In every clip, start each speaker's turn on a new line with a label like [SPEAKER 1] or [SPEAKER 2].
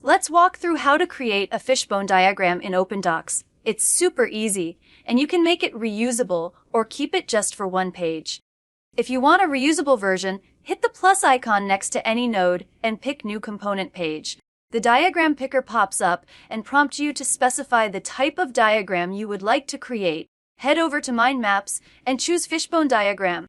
[SPEAKER 1] Let's walk through how to create a fishbone diagram in OpenDocs. It's super easy, and you can make it reusable or keep it just for one page. If you want a reusable version, hit the plus icon next to any node and pick New Component Page. The diagram picker pops up and prompts you to specify the type of diagram you would like to create. Head over to Mind Maps and choose Fishbone Diagram.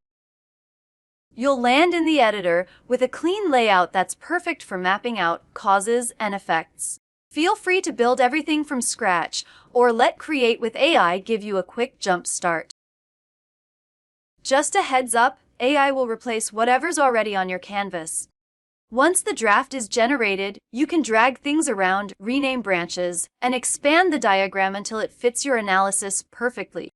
[SPEAKER 1] You'll land in the editor with a clean layout that's perfect for mapping out causes and effects. Feel free to build everything from scratch or let Create with AI give you a quick jump start. Just a heads up, AI will replace whatever's already on your canvas. Once the draft is generated, you can drag things around, rename branches, and expand the diagram until it fits your analysis perfectly.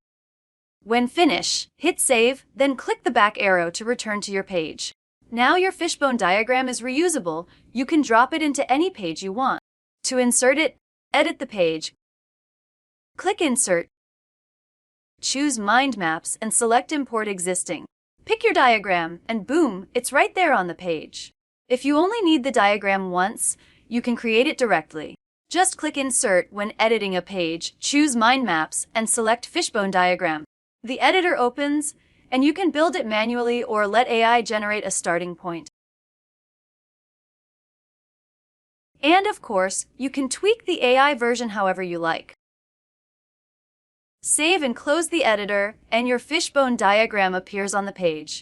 [SPEAKER 1] When finished, hit Save, then click the back arrow to return to your page. Now your fishbone diagram is reusable. You can drop it into any page you want. To insert it, edit the page. Click Insert. Choose Mind Maps and select Import Existing. Pick your diagram, and boom, it's right there on the page. If you only need the diagram once, you can create it directly. Just click Insert when editing a page, choose Mind Maps, and select Fishbone Diagram. The editor opens, and you can build it manually or let AI generate a starting point. And of course, you can tweak the AI version however you like. Save and close the editor, and your fishbone diagram appears on the page.